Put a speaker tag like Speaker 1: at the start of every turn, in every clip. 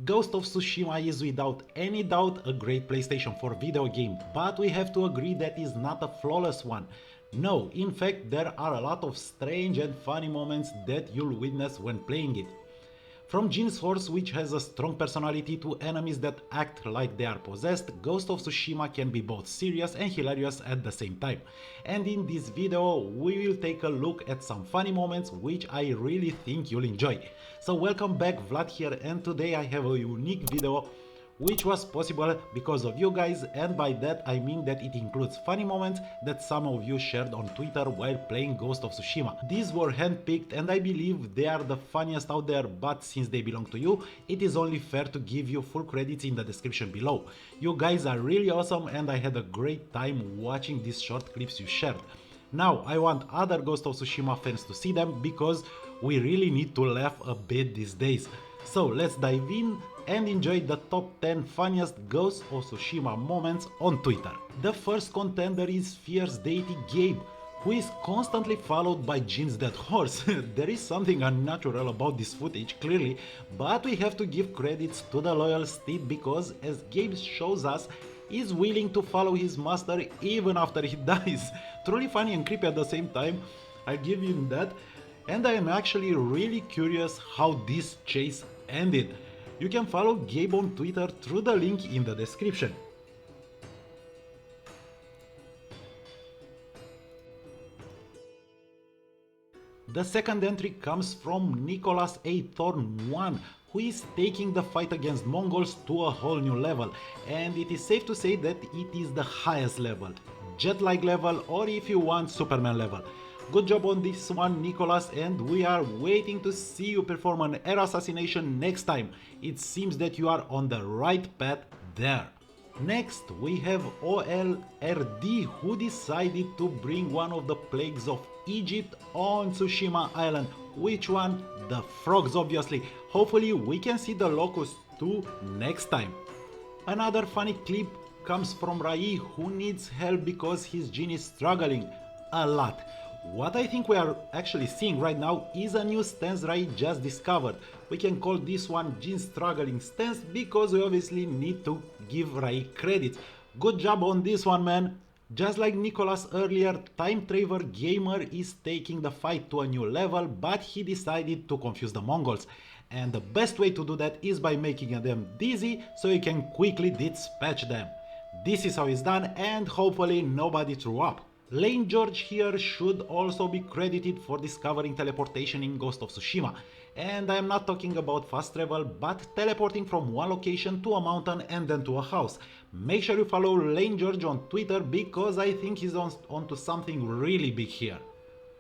Speaker 1: Ghost of Tsushima is without any doubt a great PlayStation 4 video game, but we have to agree that is not a flawless one. No, in fact there are a lot of strange and funny moments that you'll witness when playing it. From Jin's horse, which has a strong personality, to enemies that act like they are possessed, Ghost of Tsushima can be both serious and hilarious at the same time. And in this video, we will take a look at some funny moments which I really think you'll enjoy. So welcome back, Vlad here, and today I have a unique video which was possible because of you guys, and by that I mean that it includes funny moments that some of you shared on Twitter while playing Ghost of Tsushima. These were handpicked and I believe they are the funniest out there, but since they belong to you, it is only fair to give you full credits in the description below. You guys are really awesome and I had a great time watching these short clips you shared. Now I want other Ghost of Tsushima fans to see them because we really need to laugh a bit these days. So let's dive in and enjoy the top 10 funniest Ghost of Tsushima moments on Twitter. The first contender is Fierce Deity Gabe, who is constantly followed by Jin's dead horse. There is something unnatural about this footage, clearly, but we have to give credits to the loyal steed because, as Gabe shows us, is willing to follow his master even after he dies. Truly funny and creepy at the same time, I'll give him that. And I am actually really curious how this chase ended. You can follow Gabe on Twitter through the link in the description. The second entry comes from Nicholas A. Thorn 1, who is taking the fight against Mongols to a whole new level, and it is safe to say that it is the highest level, Jet-like level, or if you want, Superman level. Good job on this one, Nicholas, and we are waiting to see you perform an air assassination next time. It seems that you are on the right path there. Next, we have OLRD, who decided to bring one of the plagues of Egypt on Tsushima Island. Which one? The frogs, obviously. Hopefully we can see the locusts too next time. Another funny clip comes from Rai, who needs help because his Jin is struggling a lot. What I think we are actually seeing right now is a new stance Rai just discovered. We can call this one Jin struggling stance because we obviously need to give Rai credit. Good job on this one, man. Just like Nicholas earlier, Time Traver Gamer is taking the fight to a new level, but he decided to confuse the Mongols. And the best way to do that is by making them dizzy so you can quickly dispatch them. This is how it's done, and hopefully nobody threw up. Lane George here should also be credited for discovering teleportation in Ghost of Tsushima. And I am not talking about fast travel, but teleporting from one location to a mountain and then to a house. Make sure you follow Lane George on Twitter because I think he's onto something really big here.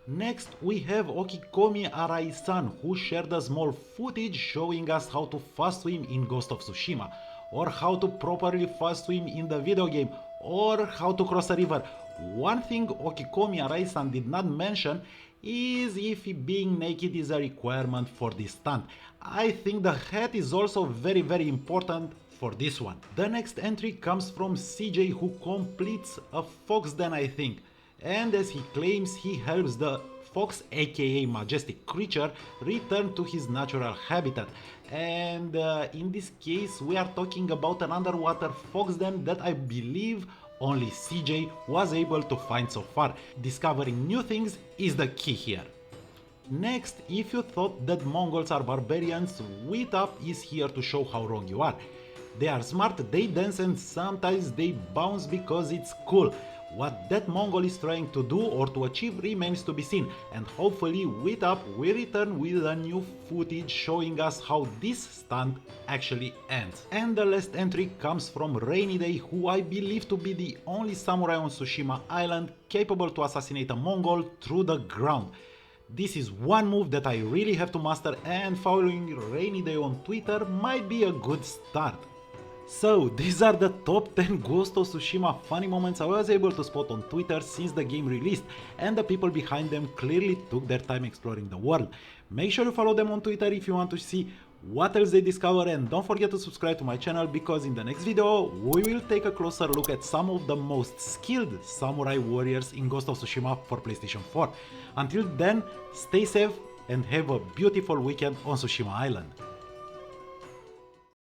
Speaker 1: Next we have Okikomi Arai-san, who shared a small footage showing us how to fast swim in Ghost of Tsushima, or how to properly fast swim in the video game, or how to cross a river. One thing Okikomi Arai-san did not mention is if being naked is a requirement for this stunt. I think the hat is also very important for this one. The next entry comes from CJ, who completes a fox den, I think, and as he claims, he helps the fox, aka majestic creature, return to his natural habitat. And in this case we are talking about an underwater fox den that I believe only CJ was able to find so far. Discovering new things is the key here. Next, if you thought that Mongols are barbarians, WeTap is here to show how wrong you are. They are smart, they dance, and sometimes they bounce because it's cool. What that Mongol is trying to do or to achieve remains to be seen, and hopefully WeTap will return with a new footage showing us how this stunt actually ends. And the last entry comes from Rainy Day, who I believe to be the only samurai on Tsushima Island capable to assassinate a Mongol through the ground. This is one move that I really have to master, and following Rainy Day on Twitter might be a good start. So these are the top 10 Ghost of Tsushima funny moments I was able to spot on Twitter since the game released, and the people behind them clearly took their time exploring the world. Make sure you follow them on Twitter if you want to see what else they discover, and don't forget to subscribe to my channel because in the next video we will take a closer look at some of the most skilled samurai warriors in Ghost of Tsushima for PlayStation 4. Until then, stay safe and have a beautiful weekend on Tsushima Island.